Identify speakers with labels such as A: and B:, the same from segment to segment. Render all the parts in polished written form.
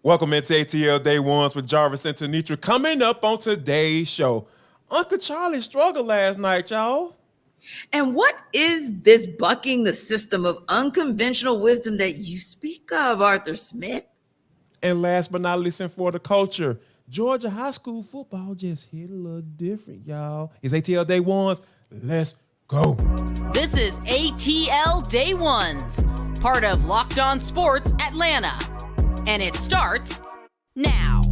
A: Welcome into ATL Day Ones with Jarvis and Tenitra. Coming up on today's show, Uncle Charlie struggled last night, y'all.
B: And what is this bucking the system of unconventional wisdom that you speak of, Arthur Smith?
A: And last but not least, and for the culture, Georgia high school football just hit a little different, y'all. It's ATL Day Ones. Let's go.
C: This is ATL Day Ones, part of Locked On Sports Atlanta. And it starts now.
A: I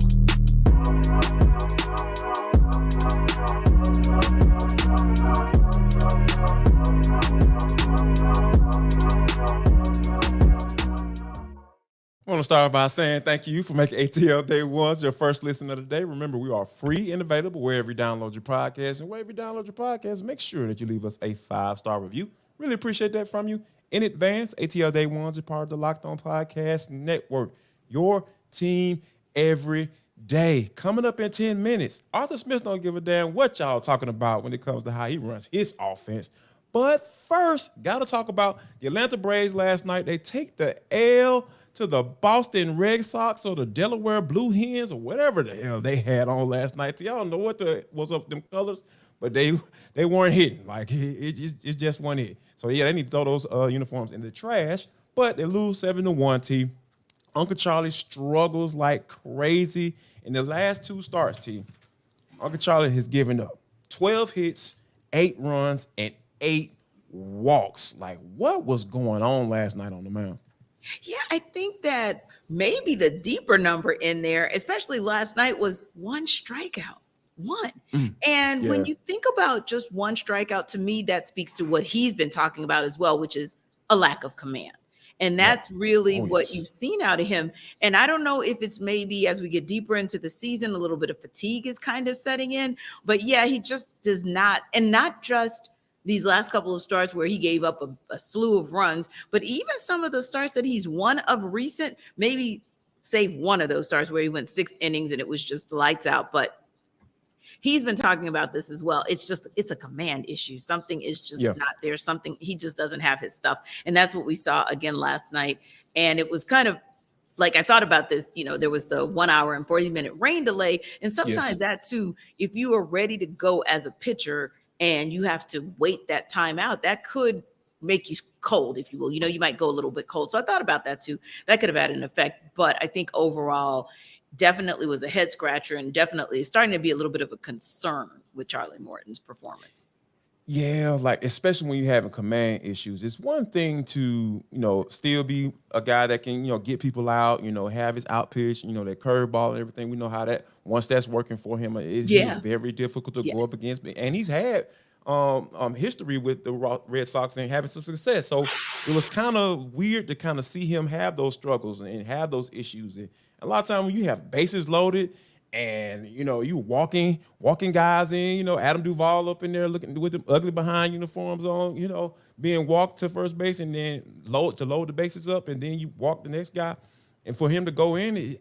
A: want to start by saying thank you for making ATL Day Ones your first listen of the day. Remember, we are free and available wherever you download your podcast. And wherever you download your podcast, make sure that you leave us a 5-star review. Really appreciate that from you in advance. ATL Day Ones is part of the Locked On Podcast Network. Your team every day. Coming up in 10 minutes, Arthur Smith don't give a damn what y'all talking about when it comes to how he runs his offense. But first, got to talk about the Atlanta Braves last night. They take the L to the Boston Red Sox or the Delaware Blue Hens or whatever the hell they had on last night. Y'all know what was up with them colors, but they weren't hitting. Like, it just wasn't it. So, yeah, they need to throw those uniforms in the trash, but they lose 7-1, T. Uncle Charlie struggles like crazy in the last 2 starts, T. Uncle Charlie has given up 12 hits, 8 runs, and 8 walks. Like, what was going on last night on the mound?
B: Yeah, I think that maybe the deeper number in there, especially last night, was 1 strikeout. And when you think about just 1 strikeout, to me, that speaks to what he's been talking about as well, which is a lack of command. And that's really what you've seen out of him. And I don't know if it's maybe as we get deeper into the season, a little bit of fatigue is kind of setting in. But yeah, he just does not. And not just these last couple of starts where he gave up a slew of runs, but even some of the starts that he's won of recent, maybe save one of those starts where he went 6 innings and it was just lights out. But he's been talking about this as well. It's a command issue. Something is just not there. Something, he just doesn't have his stuff. And that's what we saw again last night. And it was kind of like, I thought about this, there was the 1 hour and 40-minute rain delay. And sometimes that too, if you are ready to go as a pitcher and you have to wait that time out, that could make you cold, if you will. You might go a little bit cold. So I thought about that too. That could have had an effect. But I think overall, definitely was a head scratcher and definitely is starting to be a little bit of a concern with Charlie Morton's performance.
A: Yeah, like especially when you're having command issues, it's one thing to, still be a guy that can, get people out, have his out pitch, that curveball and everything. We know how that, once that's working for him, it's very difficult to go up against. And he's had history with the Red Sox and having some success. So it was kind of weird to kind of see him have those struggles and have those issues. And a lot of times when you have bases loaded and, you walking guys in, Adam Duvall up in there looking with them ugly behind uniforms on, being walked to first base and then load the bases up and then you walk the next guy. And for him to go in, it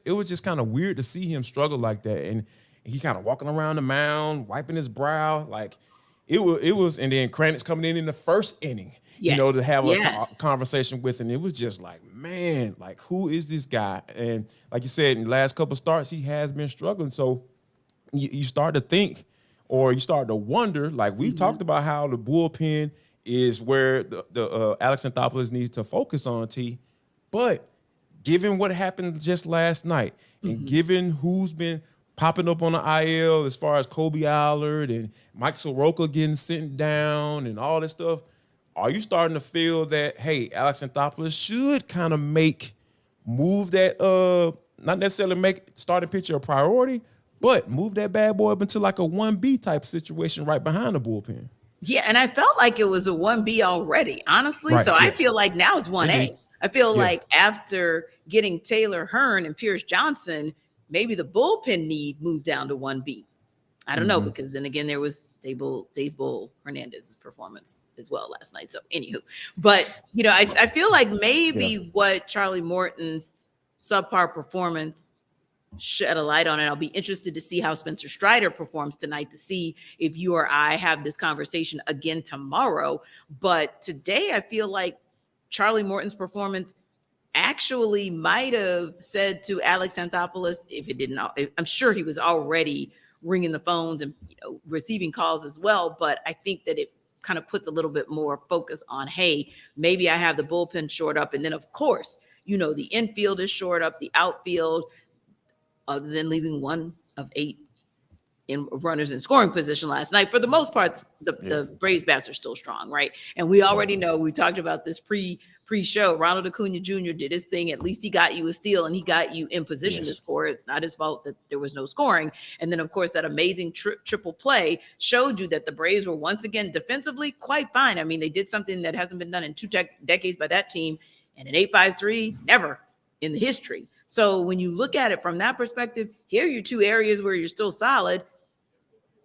A: was just kind of weird to see him struggle like that. And he kind of walking around the mound, wiping his brow. Like it was, and then Kranitz coming in the first inning, to have a conversation with him. It was just like, man, like, who is this guy? And like you said, in the last couple of starts, he has been struggling. So you start to think, or you start to wonder, like we've talked about how the bullpen is where the Alex Anthopoulos needs to focus on, T. But given what happened just last night and given who's been popping up on the IL as far as Kobe Allard and Mike Soroka getting sent down and all this stuff, are you starting to feel that, hey, Alex Anthopoulos should kind of move that, not necessarily make starting pitcher a priority, but move that bad boy up into like a 1B type situation right behind the bullpen?
B: Yeah, and I felt like it was a 1B already, honestly. Right, so I feel like now it's 1A. I feel like after getting Taylor Hearn and Pierce Johnson, maybe the bullpen need moved down to 1B. I don't know, because then again, there was Daysbull Hernandez's performance as well last night. So anywho, but I feel like maybe what Charlie Morton's subpar performance shed a light on it. I'll be interested to see how Spencer Strider performs tonight, to see if you or I have this conversation again tomorrow. But today I feel like Charlie Morton's performance actually might have said to Alex Anthopoulos, if it didn't, I'm sure he was already ringing the phones and receiving calls as well. But I think that it kind of puts a little bit more focus on, hey, maybe I have the bullpen shored up. And then, of course, the infield is shored up, the outfield, other than leaving 1 of 8 in runners in scoring position last night. For the most part, the Braves bats are still strong, right? And we already know, we talked about this pre-show, Ronald Acuna Jr. did his thing. At least he got you a steal and he got you in position to score. It's not his fault that there was no scoring. And then, of course, that amazing triple play showed you that the Braves were once again defensively quite fine. I mean, they did something that hasn't been done in 2 decades by that team, and an 8.53, never in the history. So when you look at it from that perspective, here are your 2 areas where you're still solid.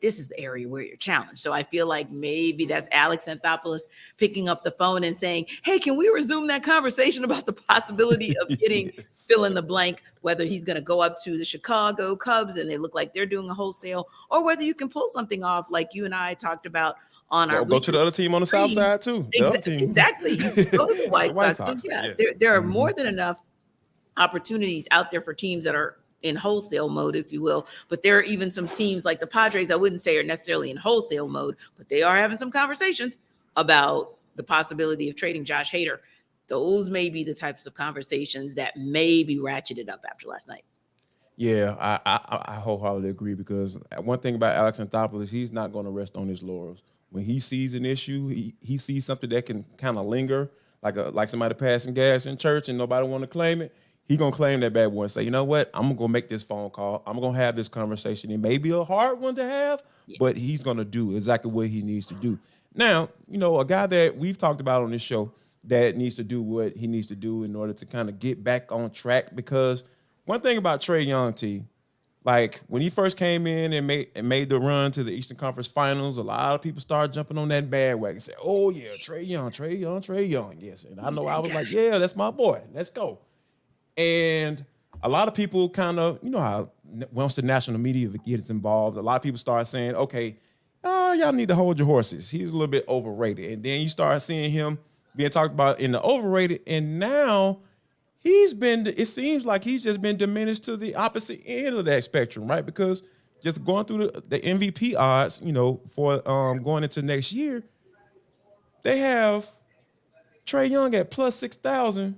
B: This is the area where you're challenged. So I feel like maybe that's Alex Anthopoulos picking up the phone and saying, hey, can we resume that conversation about the possibility of getting fill in the blank, whether he's going to go up to the Chicago Cubs and they look like they're doing a wholesale, or whether you can pull something off like you and I talked about on our
A: go to the other team on the south side too.
B: Exactly. You can go to the White Sox. So yeah, there are more than enough opportunities out there for teams that are in wholesale mode, if you will. But there are even some teams like the Padres, I wouldn't say are necessarily in wholesale mode, but they are having some conversations about the possibility of trading Josh Hader. Those may be the types of conversations that may be ratcheted up after last night.
A: Yeah, I wholeheartedly agree, because one thing about Alex Anthopoulos, he's not going to rest on his laurels. When he sees an issue, he sees something that can kind of linger, like somebody passing gas in church and nobody want to claim it. He going to claim that bad boy and say, you know what, I'm going to go make this phone call. I'm going to have this conversation. It may be a hard one to have, but he's going to do exactly what he needs to do. Now, a guy that we've talked about on this show that needs to do what he needs to do in order to kind of get back on track, because one thing about Trae Young, like when he first came in and made the run to the Eastern Conference Finals, a lot of people started jumping on that bandwagon and say, oh, yeah, Trae Young. Yes, and I know I was like, yeah, that's my boy. Let's go. And a lot of people kind of, how once the national media gets involved, a lot of people start saying, okay, y'all need to hold your horses. He's a little bit overrated. And then you start seeing him being talked about in the overrated. And now it seems like he's just been diminished to the opposite end of that spectrum, right? Because just going through the MVP odds, for going into next year, they have Trae Young at plus 6,000.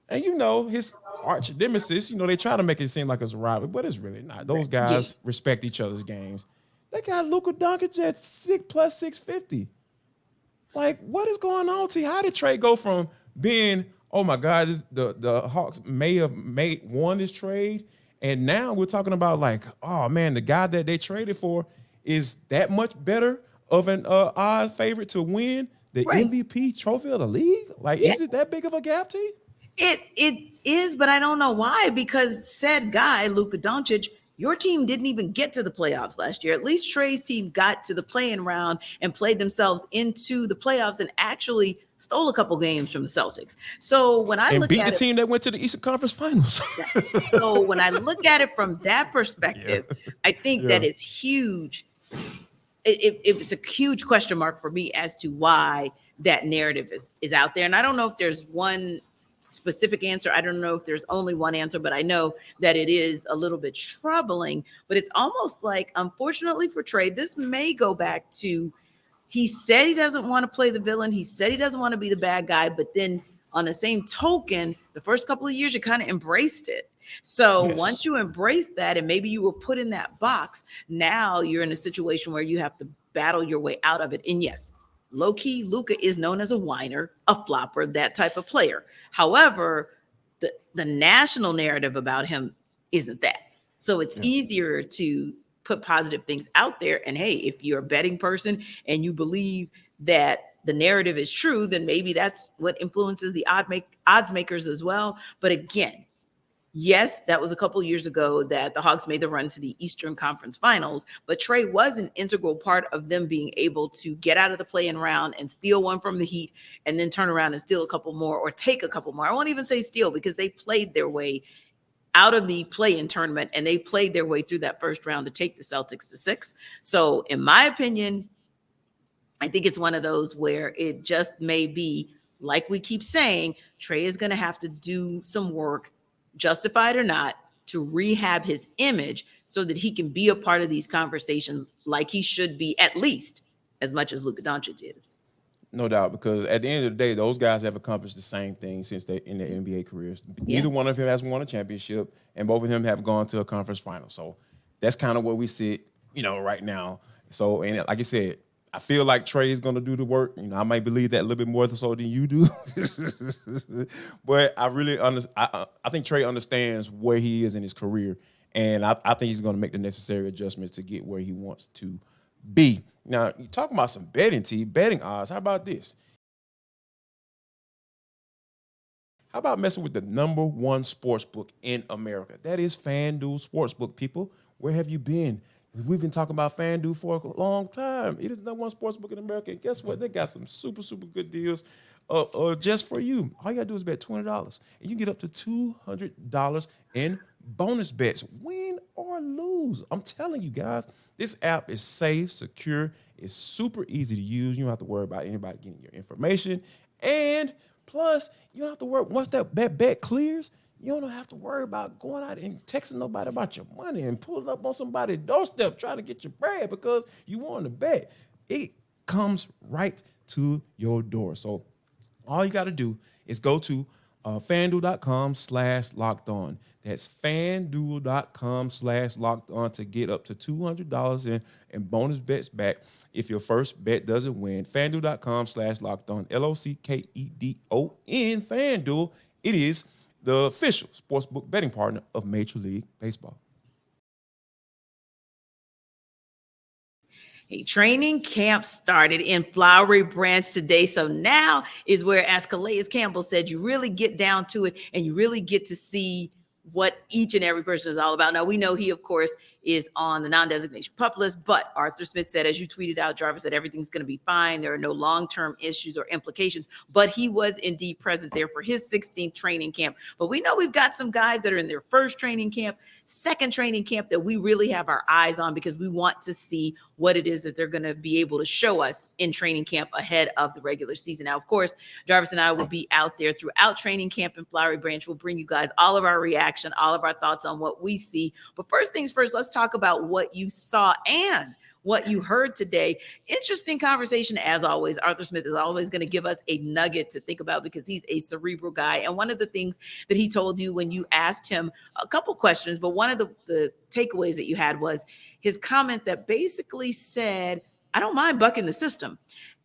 A: And, his arch nemesis, they try to make it seem like it's a rival, but it's really not. Those guys respect each other's games. They got Luka Doncic at plus 650. Like, what is going on, T? How did Trae go from being, oh my God, the Hawks may have won this trade, and now we're talking about like, oh man, the guy that they traded for is that much better of an odd favorite to win the MVP trophy of the league? Like, is it that big of a gap, T?
B: It is, but I don't know why, because said guy, Luka Doncic, your team didn't even get to the playoffs last year. At least Trae's team got to the play-in round and played themselves into the playoffs and actually stole a couple games from the Celtics. So when I look at
A: the team that went to the Eastern Conference Finals.
B: So when I look at it from that perspective, I think that it's huge. It's a huge question mark for me as to why that narrative is out there. And I don't know if there's one specific answer. I don't know if there's only one answer, but I know that it is a little bit troubling. But it's almost like, unfortunately for Trae, this may go back to, he said he doesn't want to play the villain. He said he doesn't want to be the bad guy. But then on the same token, the first couple of years, you kind of embraced it. So once you embrace that, and maybe you were put in that box, now you're in a situation where you have to battle your way out of it. And yes, low-key, Luka is known as a whiner, a flopper, that type of player. However, the national narrative about him isn't that. So it's easier to put positive things out there. And hey, if you're a betting person and you believe that the narrative is true, then maybe that's what influences the odds makers as well. But again, yes, that was a couple of years ago that the Hawks made the run to the Eastern Conference Finals, but Trae was an integral part of them being able to get out of the play-in round and steal one from the Heat and then turn around and steal a couple more or take a couple more. I won't even say steal, because they played their way out of the play-in tournament and they played their way through that first round to take the Celtics to 6. So in my opinion, I think it's one of those where it just may be like we keep saying, Trae is going to have to do some work, justified or not, to rehab his image so that he can be a part of these conversations like he should be, at least as much as Luka Doncic is.
A: No doubt, because at the end of the day, those guys have accomplished the same thing since they in their NBA careers. Neither one of them has won a championship, and both of them have gone to a conference final. So that's kind of where we sit, right now. So, and like I said, I feel like Trae is going to do the work. I might believe that a little bit more so than you do, but I really I think Trae understands where he is in his career, and I think he's going to make the necessary adjustments to get where he wants to be. Now, you talking about some betting odds. How about this? How about messing with the #1 sports book in America? That is FanDuel Sportsbook, people. Where have you been? We've been talking about FanDuel for a long time. It is the #1 sports book in America. And guess what? They got some super, super good deals just for you. All you got to do is bet $20, and you get up to $200 in bonus bets, win or lose. I'm telling you guys, this app is safe, secure, it's super easy to use. You don't have to worry about anybody getting your information. And plus, you don't have to worry, once that bet clears, you don't have to worry about going out and texting nobody about your money and pulling up on somebody's doorstep trying to get your bread because you won the bet. It comes right to your door. So all you got to do is go to FanDuel.com/lockedon. That's FanDuel.com/lockedon to get up to $200 in bonus bets back if your first bet doesn't win. FanDuel.com/lockedon. LOCKEDON. FanDuel. It is the official sportsbook betting partner of Major League Baseball.
B: A training camp started in Flowery Branch today. So now is where, as Calais Campbell said, you really get down to it and you really get to see what each and every person is all about. Now, we know he, of course, is on the non-designation PUP list, but Arthur Smith said, as you tweeted out, Jarvis, that everything's going to be fine. There are no long-term issues or implications, but he was indeed present there for his 16th training camp. But we know we've got some guys that are in their first training camp, second training camp that we really have our eyes on because we want to see what it is that they're going to be able to show us in training camp ahead of the regular season. Now, of course, Jarvis and I will be out there throughout training camp in Flowery Branch. We'll bring you guys all of our reaction, all of our thoughts on what we see. But first things first, let's talk about what you saw and what you heard today. Interesting conversation, as always. Arthur Smith is always going to give us a nugget to think about because he's a cerebral guy. And one of the things that he told you when you asked him a couple questions, but one of the takeaways that you had was his comment that basically said, I don't mind bucking the system.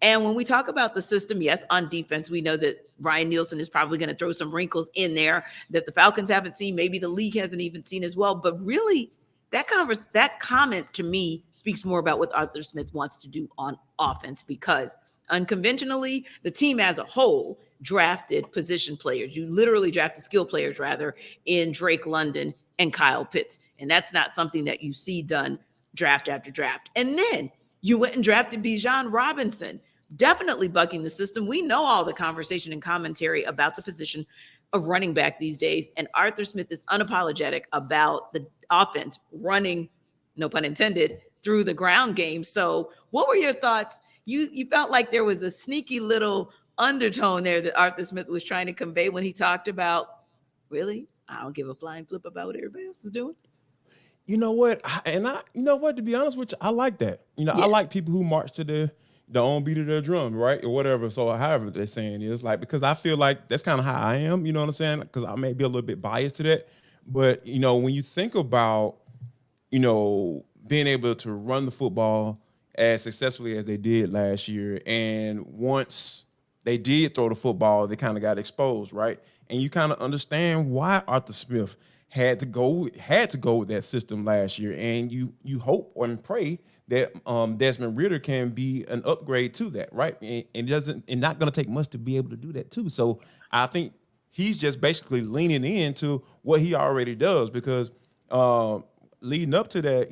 B: And when we talk about the system, yes, on defense, we know that Ryan Nielsen is probably going to throw some wrinkles in there that the Falcons haven't seen, maybe the league hasn't even seen as well. But really, that comment to me speaks more about what Arthur Smith wants to do on offense, because unconventionally, the team as a whole drafted position players. You literally drafted skill players, rather, in Drake London and Kyle Pitts. And that's not something that you see done draft after draft. And then you went and drafted Bijan Robinson, definitely bucking the system. We know all the conversation and commentary about the position of running back these days. And Arthur Smith is unapologetic about the offense running, no pun intended, through the ground game. So what were your thoughts? You felt like there was a sneaky little undertone there that Arthur Smith was trying to convey when he talked about, really, I don't give a flying flip about what everybody else is doing.
A: You know what? To be honest with you, I like that.
B: Yes.
A: I like people who march to the own beat of their drum, right? Or whatever. So however they're saying is, like, because I feel like that's kind of how I am, you know what I'm saying? Because I may be a little bit biased to that. But, when you think about, being able to run the football as successfully as they did last year, and once they did throw the football, they kind of got exposed, right? And you kind of understand why Arthur Smith had to go with that system last year, and you hope and pray that Desmond Ridder can be an upgrade to that, right? And not going to take much to be able to do that too. So I think he's just basically leaning into what he already does, because leading up to that,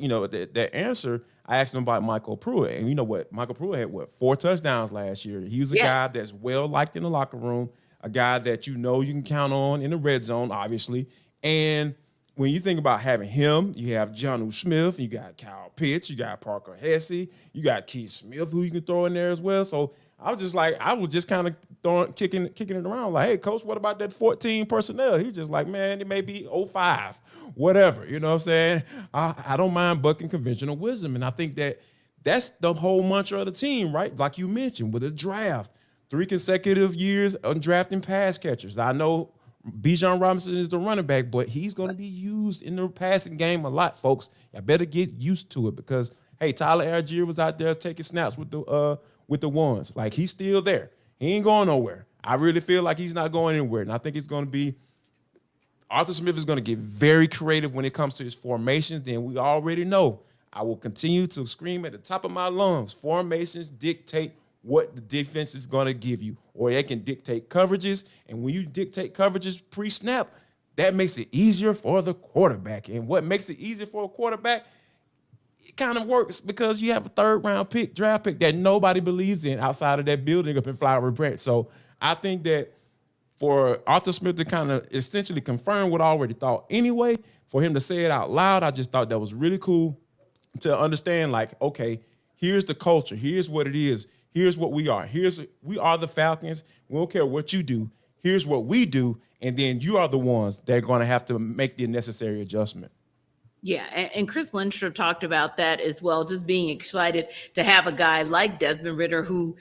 A: that answer, I asked him about Michael Pruitt, and you know what? Michael Pruitt had 4 touchdowns last year. He was a guy that's well liked in the locker room, a guy that you can count on in the red zone, obviously. And when you think about having him, you have Jonnu Smith, you got Kyle Pitts, you got Parker Hesse, you got Keith Smith, who you can throw in there as well. So I was just kind of kicking it around. Like, hey, coach, what about that 14 personnel? He was just like, man, it may be 05, whatever. You know what I'm saying? I don't mind bucking conventional wisdom. And I think that's the whole mantra of the team, right? Like you mentioned, with a draft, 3 consecutive years on drafting pass catchers. I know Bijan Robinson is the running back, but he's going to be used in the passing game a lot, folks. I better get used to it because, hey, Tyler Algier was out there taking snaps with the ones. Like, he's still there. He ain't going nowhere. I really feel like he's not going anywhere. And I think it's going to be Arthur Smith is going to get very creative when it comes to his formations. Then we already know. I will continue to scream at the top of my lungs. Formations dictate what the defense is going to give you, or they can dictate coverages. And when you dictate coverages pre-snap, that makes it easier for the quarterback. And what makes it easier for a quarterback, it kind of works because you have a 3rd-round draft pick that nobody believes in outside of that building up in Flowery Branch. So I think that for Arthur Smith to kind of essentially confirm what I already thought anyway, for him to say it out loud, I just thought that was really cool to understand, like, okay, here's the culture. Here's what it is. Here's what we are. We are the Falcons. We don't care what you do. Here's what we do. And then you are the ones that are going to have to make the necessary adjustment.
B: Yeah, and Chris Lindstrom talked about that as well, just being excited to have a guy like Desmond Ridder who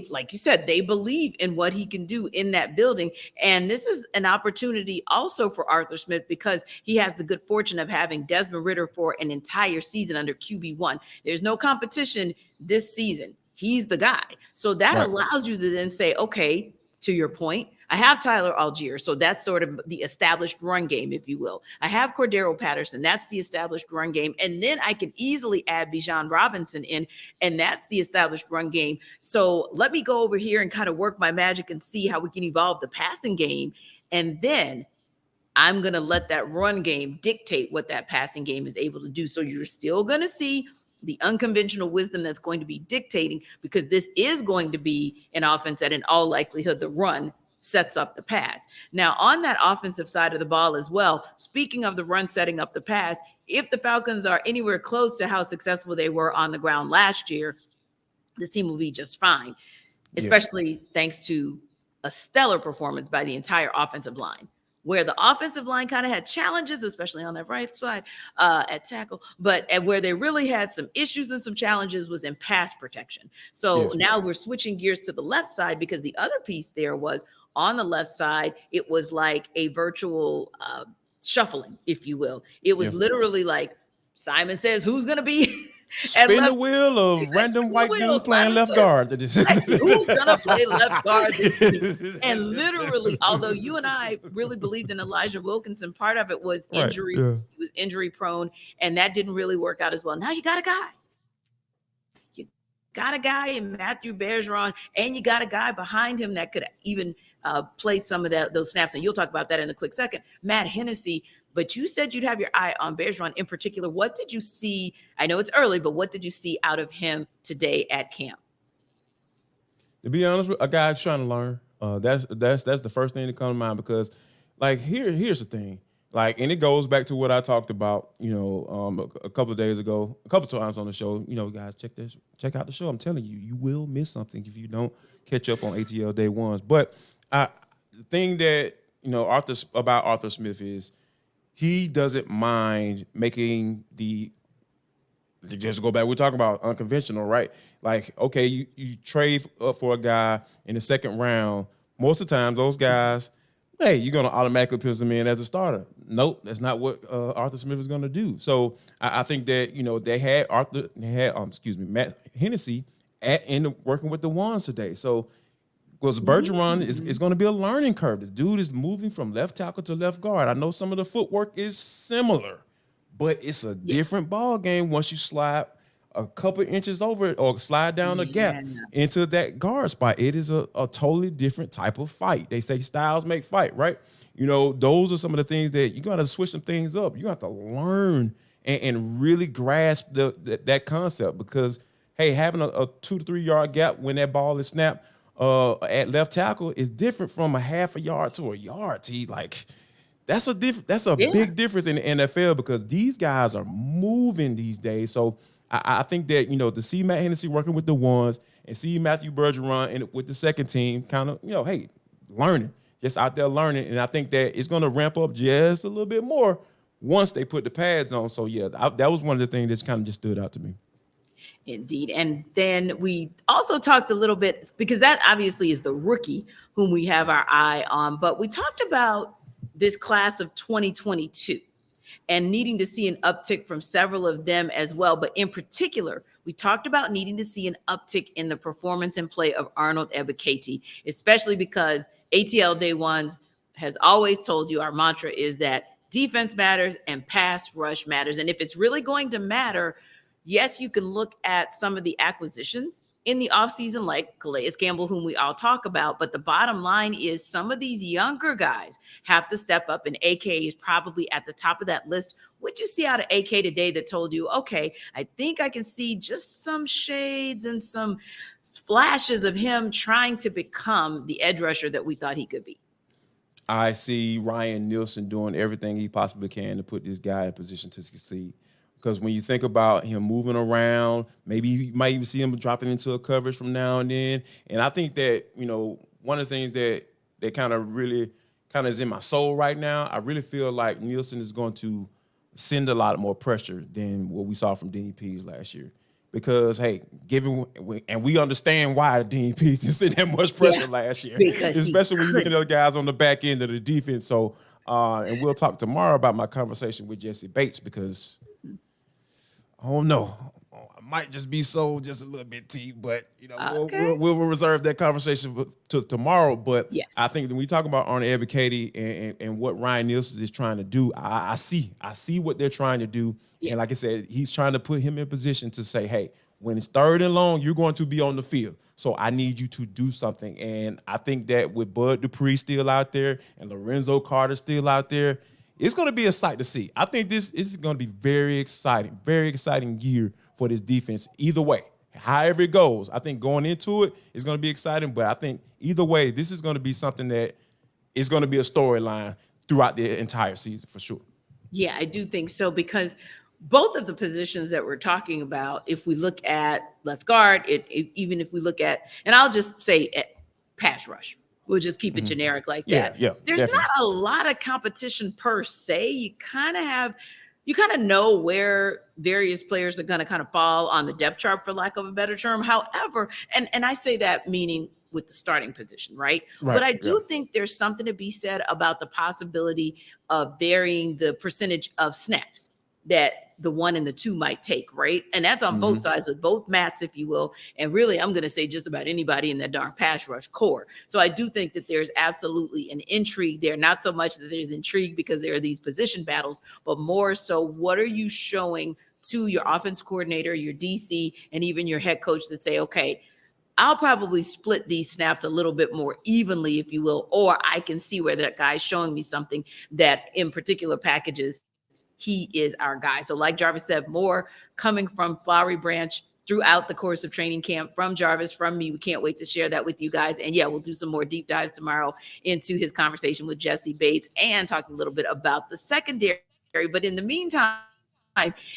B: like you said, they believe in what he can do in that building. And this is an opportunity also for Arthur Smith because he has the good fortune of having Desmond Ridder for an entire season under QB1. There's no competition this season. He's the guy. So that allows you to then say, okay, to your point, I have Tyler Algier. So that's sort of the established run game, if you will. I have Cordero Patterson. That's the established run game. And then I can easily add Bijan Robinson in, and that's the established run game. So let me go over here and kind of work my magic and see how we can evolve the passing game. And then I'm going to let that run game dictate what that passing game is able to do. So you're still going to see the unconventional wisdom that's going to be dictating, because this is going to be an offense that in all likelihood the run sets up the pass. Now, on that offensive side of the ball as well, speaking of the run setting up the pass, if the Falcons are anywhere close to how successful they were on the ground last year, this team will be just fine, especially thanks to a stellar performance by the entire offensive line. Where the offensive line kind of had challenges, especially on that right side at tackle, but where they really had some issues and some challenges was in pass protection. So now we're switching gears to the left side, because the other piece there was on the left side, it was like a virtual shuffling, if you will. It was literally like Simon says, who's going to be
A: spin the wheel of random white dudes playing left guard.
B: Who's gonna play left guard this week? And literally, although you and I really believed in Elijah Wilkinson, part of it was injury. He was injury prone, and that didn't really work out as well. Now you got a guy. You got a guy in Matthew Bergeron, and you got a guy behind him that could even play some of those snaps. And you'll talk about that in a quick second. Matt Hennessy. But you said you'd have your eye on Bergeron in particular. What did you see? I know it's early, but what did you see out of him today at camp?
A: To be honest, a guy's trying to learn. That's the first thing to come to mind, because, like, here's the thing. Like, and it goes back to what I talked about, a couple of days ago, a couple of times on the show. Guys, check out the show. I'm telling you, you will miss something if you don't catch up on ATL day ones. But the thing that about Arthur Smith is, he doesn't mind making just go back, we're talking about unconventional, right? Like, okay, you trade up for a guy in the second round. Most of the time, those guys, hey, you're going to automatically put them in as a starter. Nope, that's not what Arthur Smith is going to do. So I think that, they had Matt Hennessy working with the ones today. So, because Bergeron is going to be a learning curve. The dude is moving from left tackle to left guard. I know some of the footwork is similar, but it's a different ball game once you slide a couple inches over it or slide down a gap into that guard spot. It is a totally different type of fight. They say styles make fight, right? Those are some of the things that you got to switch some things up. You have to learn and really grasp that concept, because, hey, having a 2 to 3 yard gap when that ball is snapped at left tackle is different from a half a yard to a yard. Like, that's a big difference in the NFL, because these guys are moving these days. So I think that, to see Matt Hennessy working with the ones and see Matthew Bergeron with the second team kind of, hey, learning, just out there learning. And I think that it's going to ramp up just a little bit more once they put the pads on. So, yeah, that was one of the things that kind of just stood out to me.
B: Indeed. And then we also talked a little bit, because that obviously is the rookie whom we have our eye on, but we talked about this class of 2022 and needing to see an uptick from several of them as well. But in particular, we talked about needing to see an uptick in the performance and play of Arnold Ebiketie, especially because ATL Day Ones has always told you, our mantra is that defense matters and pass rush matters. And if it's really going to matter, yes, you can look at some of the acquisitions in the offseason, like Calais Campbell, whom we all talk about. But the bottom line is some of these younger guys have to step up, and AK is probably at the top of that list. What you see out of AK today that told you, okay, I think I can see just some shades and some flashes of him trying to become the edge rusher that we thought he could be?
A: I see Ryan Nielsen doing everything he possibly can to put this guy in position to succeed. Because when you think about him moving around, maybe you might even see him dropping into a coverage from now and then. And I think that, one of the things that kind of is in my soul right now, I really feel like Nielsen is going to send a lot more pressure than what we saw from DPs last year. Because, hey, and we understand why DPs didn't send that much pressure last year, especially when you look at the guys on the back end of the defense. So, and we'll talk tomorrow about my conversation with Jesse Bates, because oh no, I might just be sold just a little bit, T. But okay. we'll reserve that conversation to tomorrow. But yes, I think when we talk about Arnold Ebiketie and what Ryan Nielsen is trying to do, I see what they're trying to do. Yeah. And like I said, he's trying to put him in position to say, hey, when it's 3rd and long, you're going to be on the field. So I need you to do something. And I think that with Bud Dupree still out there and Lorenzo Carter still out there, it's going to be a sight to see. I think this is going to be very exciting year for this defense. Either way, however it goes, I think going into it is going to be exciting. But I think either way, this is going to be something that is going to be a storyline throughout the entire season for sure.
B: Yeah, I do think so, because both of the positions that we're talking about, if we look at left guard, even if we look at, and I'll just say pass rush. We'll just keep it generic like that.
A: Yeah,
B: there's definitely not a lot of competition per se. You kind of know where various players are going to kind of fall on the depth chart, for lack of a better term. However, and I say that meaning with the starting position, right? But I do think there's something to be said about the possibility of varying the percentage of snaps that the 1 and the 2 might take, right? And that's on both sides, with both mats, if you will. And really, I'm going to say just about anybody in that darn pass rush core. So I do think that there's absolutely an intrigue there. Not so much that there's intrigue because there are these position battles, but more so, what are you showing to your offense coordinator, your DC, and even your head coach that say, okay, I'll probably split these snaps a little bit more evenly, if you will, or I can see where that guy's showing me something that in particular packages, he is our guy. So like Jarvis said, more coming from Flowery Branch throughout the course of training camp, from Jarvis, from me. We can't wait to share that with you guys. And yeah, we'll do some more deep dives tomorrow into his conversation with Jesse Bates and talking a little bit about the secondary. But in the meantime,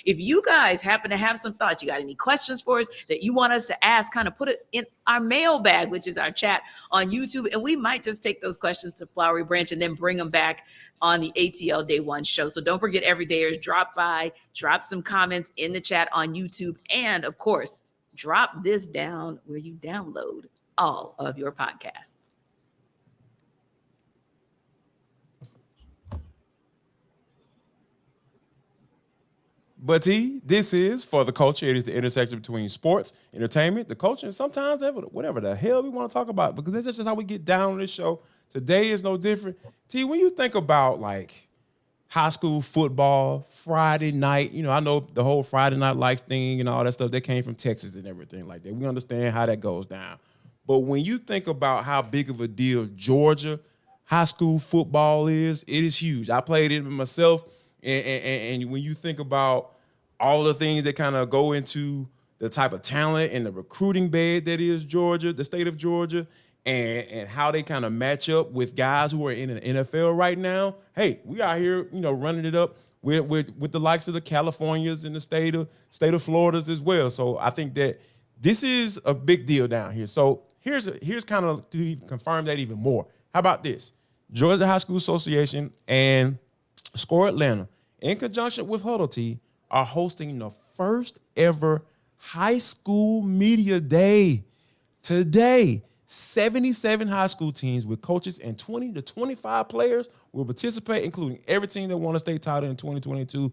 B: if you guys happen to have some thoughts, you got any questions for us that you want us to ask, kind of put it in our mailbag, which is our chat on YouTube. And we might just take those questions to Flowery Branch and then bring them back on the ATL Day One show. So don't forget, everydayers, drop by, drop some comments in the chat on YouTube. And of course, drop this down where you download all of your podcasts.
A: But this is For the Culture. It is the intersection between sports, entertainment, the culture, and sometimes whatever the hell we want to talk about, because that's just how we get down on this show. Today is no different. T, when you think about like high school football, Friday night, I know the whole Friday Night Lights thing and all that stuff, that came from Texas and everything like that. We understand how that goes down. But when you think about how big of a deal Georgia high school football is, it is huge. I played it myself. And when you think about all the things that kind of go into the type of talent and the recruiting bed that is Georgia, the state of Georgia, and how they kind of match up with guys who are in the NFL right now. Hey, we out here, running it up with the likes of the Californias and the state of Florida's as well. So I think that this is a big deal down here. So here's kind of to even confirm that even more. How about this? Georgia High School Association and Score Atlanta, in conjunction with Huddle T, are hosting the first ever high school media day today. 77 high school teams with coaches and 20 to 25 players will participate, including every team that won a state title in 2022.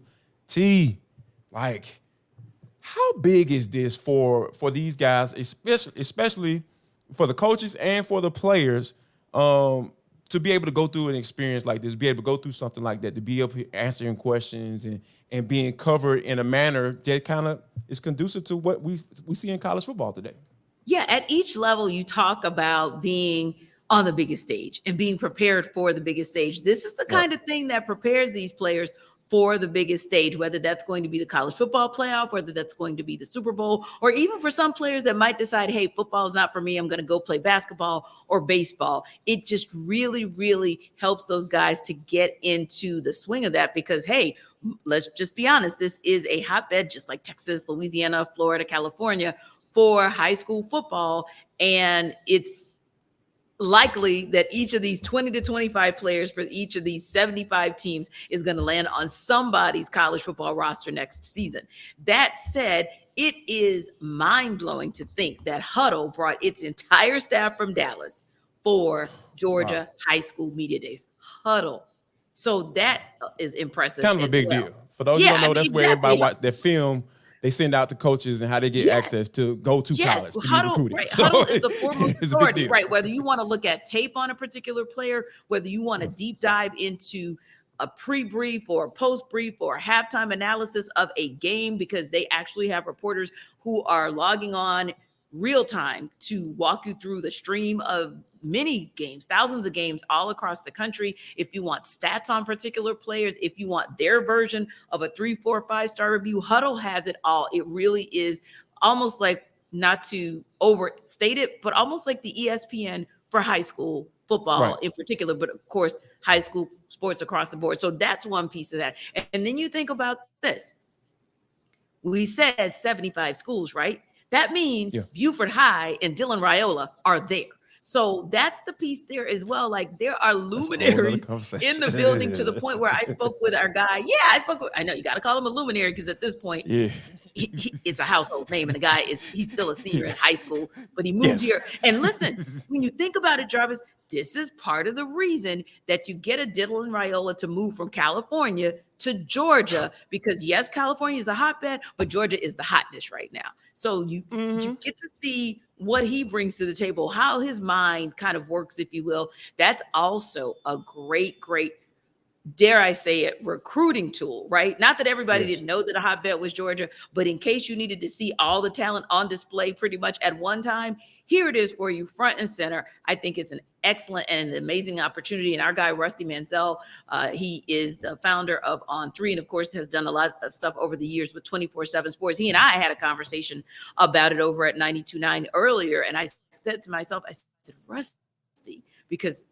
A: How big is this for these guys, especially for the coaches and for the players, to be able to go through an experience like this, be able to go through something like that, to be up here answering questions and being covered in a manner that kind of is conducive to what we see in college football today?
B: Yeah, at each level, you talk about being on the biggest stage and being prepared for the biggest stage. This is the kind of thing that prepares these players for the biggest stage, whether that's going to be the college football playoff, whether that's going to be the Super Bowl, or even for some players that might decide, hey, football is not for me, I'm going to go play basketball or baseball. It just really, really helps those guys to get into the swing of that because, hey, let's just be honest, this is a hotbed, just like Texas, Louisiana, Florida, California, for high school football. And it's likely that each of these 20 to 25 players for each of these 75 teams is going to land on somebody's college football roster next season. That said, it is mind-blowing to think that Huddle brought its entire staff from Dallas for Georgia high school media days. Huddle. So that is impressive.
A: Kind of a big deal. For those who don't know, that's where everybody watch their film. They send out to coaches and how they get access to go to college to
B: Huddle,
A: be recruited.
B: right.
A: So
B: Huddle is the foremost authority,
A: deal.
B: right? Whether you want to look at tape on a particular player, whether you want to deep dive into a pre-brief or a post-brief or a halftime analysis of a game, because they actually have reporters who are logging on real time to walk you through the stream of many games, thousands of games all across the country. If you want stats on particular players, if you want their version of a 3, 4, 5-star review, Huddle has it all. It really is almost like, not to overstate it, but almost like the ESPN for high school football in particular, but of course, high school sports across the board. So that's one piece of that. And then you think about this. We said 75 schools, right? That means Buford High and Dylan Raiola are there. So that's the piece there as well. Like, there are luminaries in the building to the point where I spoke with our guy. I know you got to call him a luminary because at this point, it's a household name. And the guy he's still a senior in high school, but he moved here. And listen, when you think about it, Jarvis, this is part of the reason that you get a Dylan Raiola to move from California to Georgia, because yes, California is a hotbed, but Georgia is the hotness right now. So you get to see what he brings to the table, how his mind kind of works, if you will. That's also a great, dare I say it, recruiting tool, right? Not that everybody didn't know that a hotbed was Georgia, but in case you needed to see all the talent on display pretty much at one time, here it is for you, front and center. I think it's an excellent and an amazing opportunity. And our guy, Rusty Mansell, he is the founder of On3, and of course has done a lot of stuff over the years with 24/7 Sports. He and I had a conversation about it over at 92.9 earlier. And I said to myself, I said, Rusty, because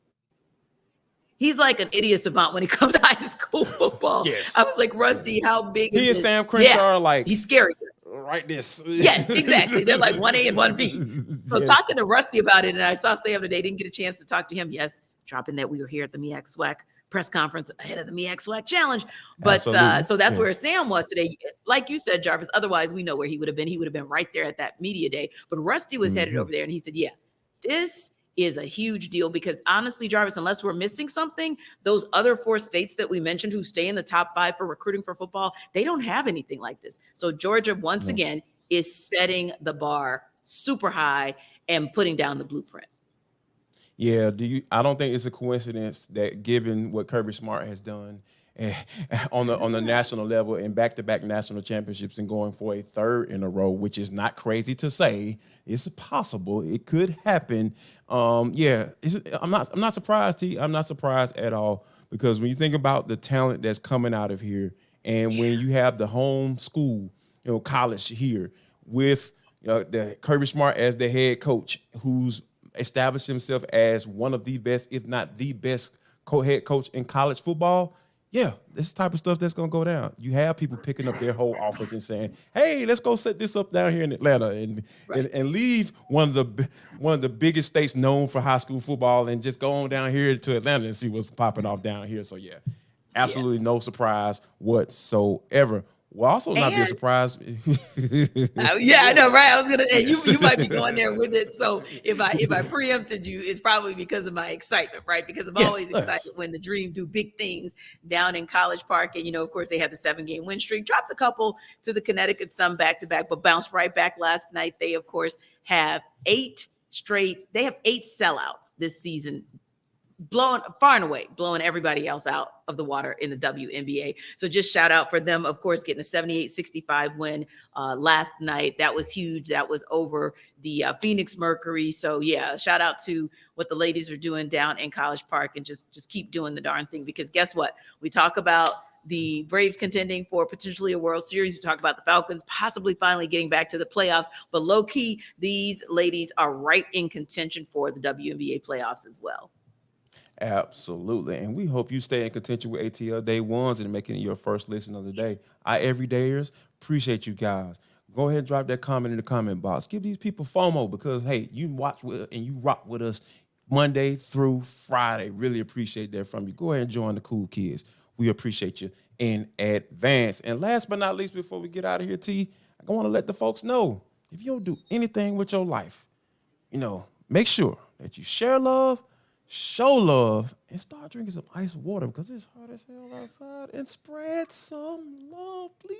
B: he's like an idiot savant when it comes to high school football. I was like, Rusty, how big is
A: he and
B: this?
A: Sam Crenshaw
B: he's scary.
A: Right this.
B: Yes, exactly. They're like 1A and 1B. So talking to Rusty about it, and I saw Sam today, didn't get a chance to talk to him. Yes, dropping that we were here at the MEAC SWAC press conference ahead of the MEAC SWAC challenge. But so that's where Sam was today. Like you said, Jarvis, otherwise we know where he would have been. He would have been right there at that media day. But Rusty was headed over there, and he said, this is a huge deal, because honestly, Jarvis, unless we're missing something, those other 4 states that we mentioned who stay in the top 5 for recruiting for football, they don't have anything like this. So Georgia, once again, is setting the bar super high and putting down the blueprint.
A: Yeah, I don't think it's a coincidence that, given what Kirby Smart has done on the national level and back-to-back national championships and going for a 3rd in a row, which is not crazy to say, it's possible, it could happen. I'm not surprised, T. I'm not surprised at all, because when you think about the talent that's coming out of here, and when you have the home school, college here with the Kirby Smart as the head coach, who's establish himself as one of the best, if not the best head coach in college football, yeah, this is the type of stuff that's going to go down. You have people picking up their whole offers and saying, hey, let's go set this up down here in Atlanta and leave one of the biggest states known for high school football and just go on down here to Atlanta and see what's popping off down here. So, yeah, absolutely no surprise whatsoever. Will also not be a surprise.
B: Yeah, I know, right? I was gonna, and you might be going there with it. So if I preempted you, it's probably because of my excitement, right? Because I'm always excited when the Dream do big things down in College Park, and of course they had the 7-game win streak, dropped a couple to the Connecticut Sun back-to-back, but bounced right back last night. They of course have 8 sellouts this season, far and away blowing everybody else out of the water in the WNBA. So just shout out for them, of course, getting a 78-65 win last night. That was huge. That was over the Phoenix Mercury. So yeah, shout out to what the ladies are doing down in College Park, and just keep doing the darn thing, because guess what? We talk about the Braves contending for potentially a World Series. We talk about the Falcons possibly finally getting back to the playoffs, but low key, these ladies are right in contention for the WNBA playoffs as well.
A: Absolutely. And we hope you stay in contention with ATL Day Ones and making it your first listen of the day. Our everydayers, appreciate you guys. Go ahead and drop that comment in the comment box. Give these people FOMO, because, hey, you watch with and you rock with us Monday through Friday. Really appreciate that from you. Go ahead and join the cool kids. We appreciate you in advance. And last but not least, before we get out of here, T, I want to let the folks know, if you don't do anything with your life, make sure that you share love, show love, and start drinking some ice water, because it's hot as hell outside, and spread some love, please.